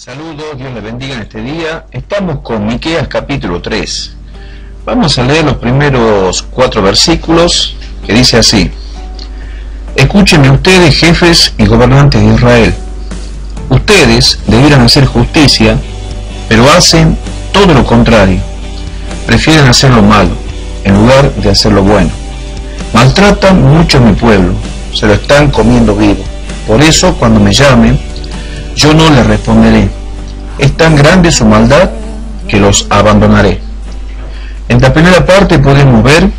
Saludos, Dios les bendiga en este día. Estamos con Miqueas capítulo 3. Vamos a leer los primeros 4 versículos que dice así: Escúchenme ustedes, jefes y gobernantes de Israel. Ustedes debieran hacer justicia, pero hacen todo lo contrario. Prefieren hacer lo malo en lugar de hacer lo bueno. Maltratan mucho a mi pueblo, se lo están comiendo vivo. Por eso, cuando me llamen, yo no les responderé. Es tan grande su maldad que los abandonaré. En la primera parte podemos ver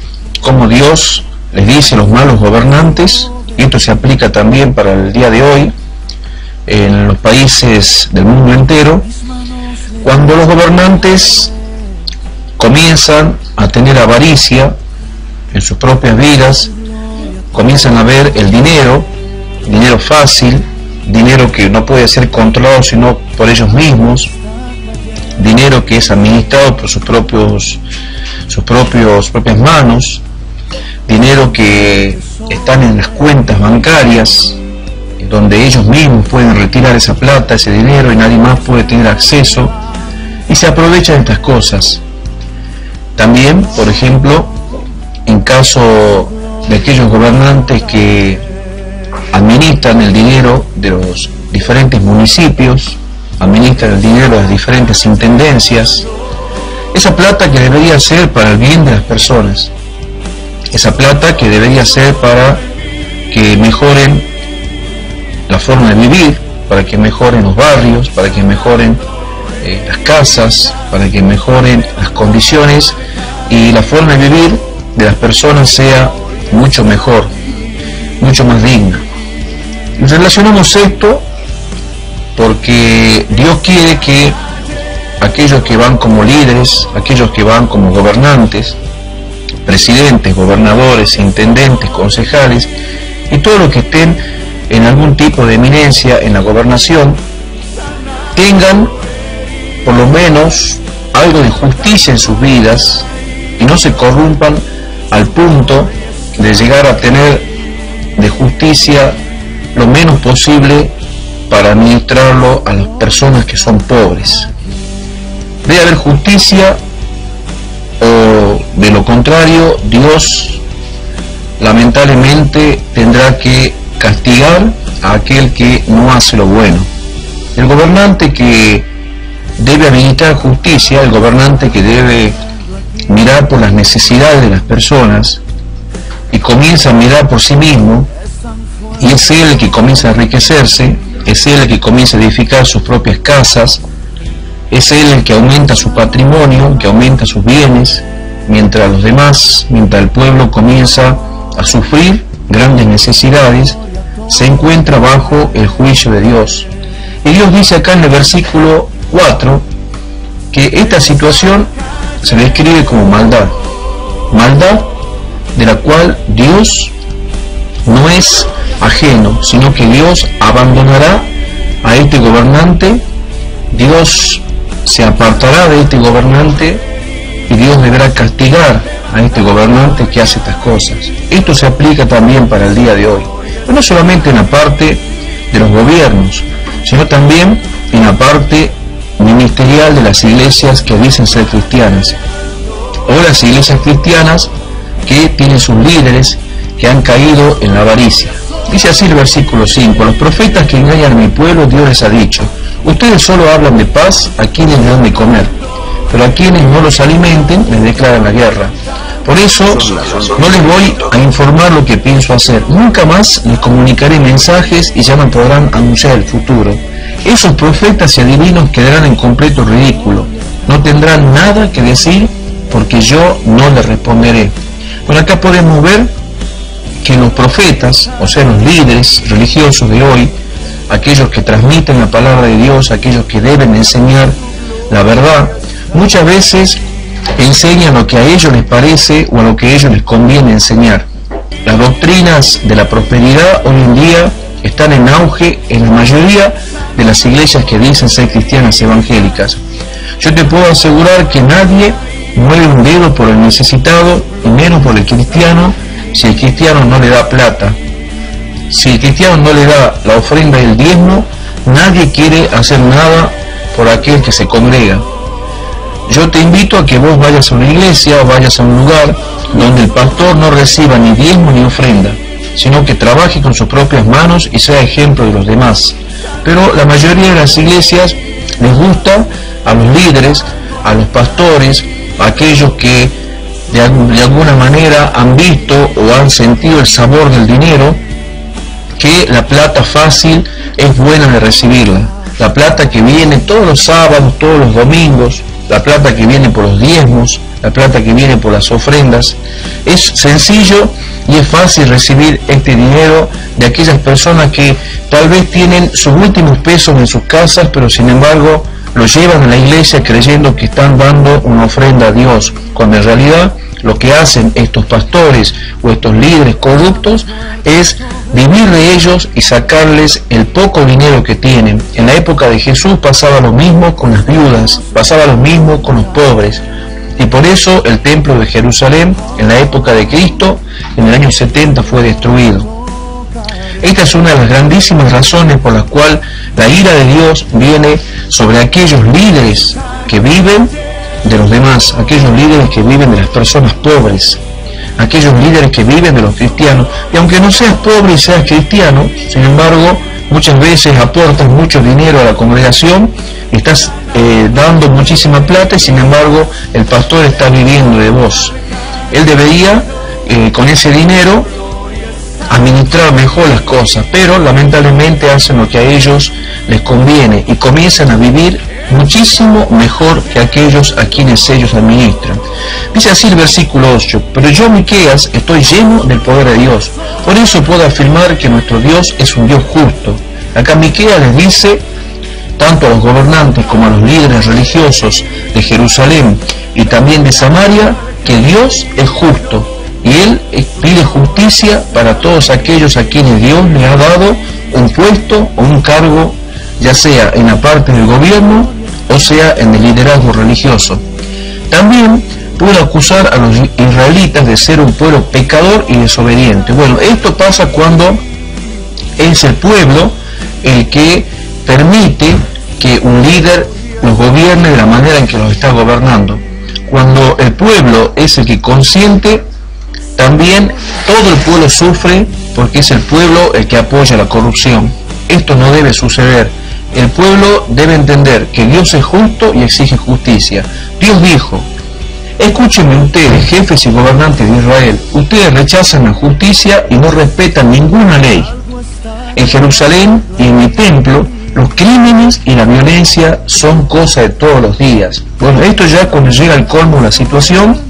cómo Dios les dice a los malos gobernantes, y esto se aplica también para el día de hoy en los países del mundo entero, cuando los gobernantes comienzan a tener avaricia en sus propias vidas, comienzan a ver el dinero fácil, dinero que no puede ser controlado sino por ellos mismos, dinero que es administrado por sus propias manos, dinero que están en las cuentas bancarias, donde ellos mismos pueden retirar esa plata, ese dinero, y nadie más puede tener acceso, y se aprovechan de estas cosas. También, por ejemplo, en caso de aquellos gobernantes que administran el dinero de los diferentes municipios, administran el dinero de las diferentes intendencias, esa plata que debería ser para el bien de las personas, esa plata que debería ser para que mejoren la forma de vivir, para que mejoren los barrios, para que mejoren las casas, para que mejoren las condiciones y la forma de vivir de las personas sea mucho mejor, mucho más digna. Y relacionamos esto porque Dios quiere que aquellos que van como líderes, aquellos que van como gobernantes, presidentes, gobernadores, intendentes, concejales y todos los que estén en algún tipo de eminencia en la gobernación, tengan por lo menos algo de justicia en sus vidas y no se corrompan al punto de llegar a tener de justicia lo menos posible para administrarlo a las personas que son pobres. Debe haber justicia, o de lo contrario Dios lamentablemente tendrá que castigar a aquel que no hace lo bueno. El gobernante que debe administrar justicia, el gobernante que debe mirar por las necesidades de las personas y comienza a mirar por sí mismo, y es él el que comienza a enriquecerse, es él el que comienza a edificar sus propias casas, es él el que aumenta su patrimonio, que aumenta sus bienes, mientras los demás, mientras el pueblo comienza a sufrir grandes necesidades, se encuentra bajo el juicio de Dios. Y Dios dice acá en el versículo 4 que esta situación se describe como maldad de la cual Dios no es ajeno, sino que Dios abandonará a este gobernante, Dios se apartará de este gobernante y Dios deberá castigar a este gobernante que hace estas cosas. Esto se aplica también para el día de hoy, pero no solamente en la parte de los gobiernos, sino también en la parte ministerial de las iglesias que dicen ser cristianas, o las iglesias cristianas que tienen sus líderes que han caído en la avaricia. Dice así el versículo 5: a los profetas que engañan a mi pueblo Dios les ha dicho: ustedes solo hablan de paz a quienes les dan de comer, pero a quienes no los alimenten les declaran la guerra. Por eso no les voy a informar lo que pienso hacer, nunca más les comunicaré mensajes y ya no podrán anunciar el futuro. Esos profetas y adivinos quedarán en completo ridículo, no tendrán nada que decir porque yo no les responderé. Por acá podemos ver que los profetas, o sea los líderes religiosos de hoy, aquellos que transmiten la palabra de Dios, aquellos que deben enseñar la verdad, muchas veces enseñan lo que a ellos les parece o a lo que a ellos les conviene enseñar. Las doctrinas de la prosperidad hoy en día están en auge en la mayoría de las iglesias que dicen ser cristianas evangélicas. Yo te puedo asegurar que nadie mueve un dedo por el necesitado y menos por el cristiano si el cristiano no le da plata. Si el cristiano no le da la ofrenda del diezmo, nadie quiere hacer nada por aquel que se congrega. Yo te invito a que vos vayas a una iglesia o vayas a un lugar donde el pastor no reciba ni diezmo ni ofrenda, sino que trabaje con sus propias manos y sea ejemplo de los demás. Pero la mayoría de las iglesias les gusta a los líderes, a los pastores, a aquellos que de alguna manera han visto o han sentido el sabor del dinero, que la plata fácil es buena de recibirla. La plata que viene todos los sábados, todos los domingos, la plata que viene por los diezmos, la plata que viene por las ofrendas. Es sencillo y es fácil recibir este dinero de aquellas personas que tal vez tienen sus últimos pesos en sus casas, pero sin embargo lo llevan a la iglesia creyendo que están dando una ofrenda a Dios, cuando en realidad lo que hacen estos pastores o estos líderes corruptos es vivir de ellos y sacarles el poco dinero que tienen. En la época de Jesús pasaba lo mismo con las viudas, pasaba lo mismo con los pobres. Y por eso el templo de Jerusalén, en la época de Cristo, en el año 70 fue destruido. Esta es una de las grandísimas razones por las cuales la ira de Dios viene sobre aquellos líderes que viven de los demás, aquellos líderes que viven de las personas pobres, aquellos líderes que viven de los cristianos. Y aunque no seas pobre y seas cristiano, sin embargo, muchas veces aportas mucho dinero a la congregación, estás dando muchísima plata y sin embargo el pastor está viviendo de vos. Él debería con ese dinero administrar mejor las cosas, pero lamentablemente hacen lo que a ellos les conviene y comienzan a vivir muchísimo mejor que aquellos a quienes ellos administran. Dice así el versículo 8: pero yo, Miqueas, estoy lleno del poder de Dios, por eso puedo afirmar que nuestro Dios es un Dios justo. Acá Miqueas les dice, tanto a los gobernantes como a los líderes religiosos de Jerusalén y también de Samaria, que Dios es justo, y Él pide justicia para todos aquellos a quienes Dios le ha dado un puesto o un cargo, ya sea en la parte del gobierno o sea en el liderazgo religioso. También puede acusar a los israelitas de ser un pueblo pecador y desobediente. Bueno, esto pasa cuando es el pueblo el que permite que un líder los gobierne de la manera en que los está gobernando. Cuando el pueblo es el que consiente, también todo el pueblo sufre, porque es el pueblo el que apoya la corrupción. Esto no debe suceder. El pueblo debe entender que Dios es justo y exige justicia. Dios dijo: escúchenme ustedes, jefes y gobernantes de Israel, ustedes rechazan la justicia y no respetan ninguna ley. En Jerusalén y en mi templo, los crímenes y la violencia son cosa de todos los días. Bueno, esto ya cuando llega al colmo de la situación,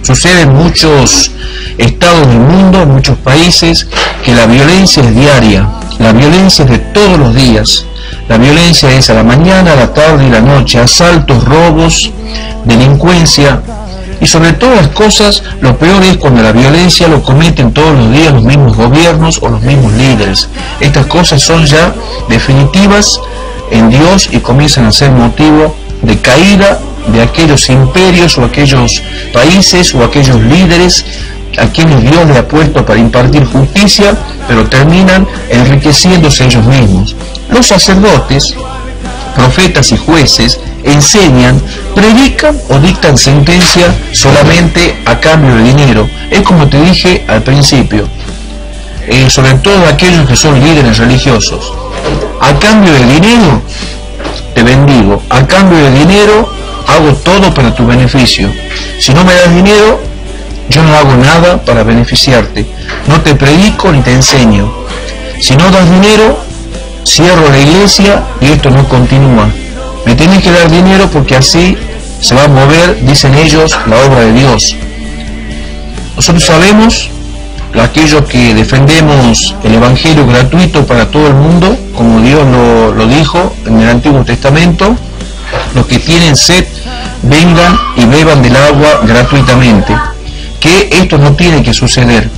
sucede en muchos estados del mundo, en muchos países, que la violencia es diaria, la violencia es de todos los días. La violencia es a la mañana, a la tarde y la noche, asaltos, robos, delincuencia. Y sobre todas las cosas, lo peor es cuando la violencia lo cometen todos los días los mismos gobiernos o los mismos líderes. Estas cosas son ya definitivas en Dios y comienzan a ser motivo de caída de aquellos imperios o aquellos países o aquellos líderes a quienes Dios le ha puesto para impartir justicia, pero terminan enriqueciéndose ellos mismos. Los sacerdotes, profetas y jueces enseñan, predican o dictan sentencia solamente a cambio de dinero. Es como te dije al principio, sobre todo aquellos que son líderes religiosos. A cambio de dinero te bendigo, a cambio de dinero hago todo para tu beneficio. Si no me das dinero, yo no hago nada para beneficiarte. No te predico ni te enseño. Si no das dinero, cierro la iglesia y esto no continúa. Me tienes que dar dinero porque así se va a mover, dicen ellos, la obra de Dios. Nosotros sabemos, aquellos que defendemos el Evangelio gratuito para todo el mundo, como Dios lo dijo en el Antiguo Testamento, los que tienen sed, vengan y beban del agua gratuitamente. Que esto no tiene que suceder.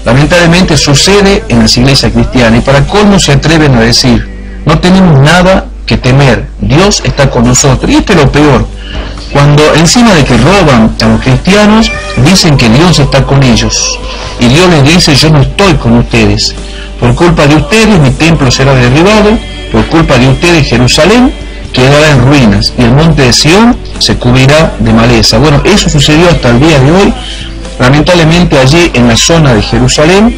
Lamentablemente sucede en las iglesias cristianas y para colmo se atreven a decir: no tenemos nada que temer, Dios está con nosotros. Y esto es lo peor, cuando encima de que roban a los cristianos, dicen que Dios está con ellos. Y Dios les dice: yo no estoy con ustedes. Por culpa de ustedes mi templo será derribado, por culpa de ustedes Jerusalén quedará en ruinas y el monte de Sión se cubrirá de maleza. Bueno, eso sucedió hasta el día de hoy. Lamentablemente allí en la zona de Jerusalén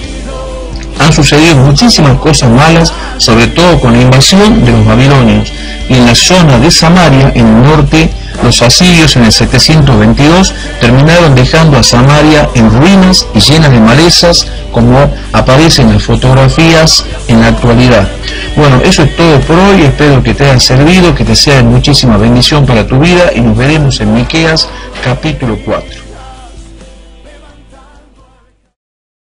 han sucedido muchísimas cosas malas, sobre todo con la invasión de los babilonios. Y en la zona de Samaria, en el norte, los asirios en el 722 terminaron dejando a Samaria en ruinas y llena de malezas, como aparece en las fotografías en la actualidad. Bueno, eso es todo por hoy. Espero que te haya servido, que te sea de muchísima bendición para tu vida, y nos veremos en Miqueas capítulo 4.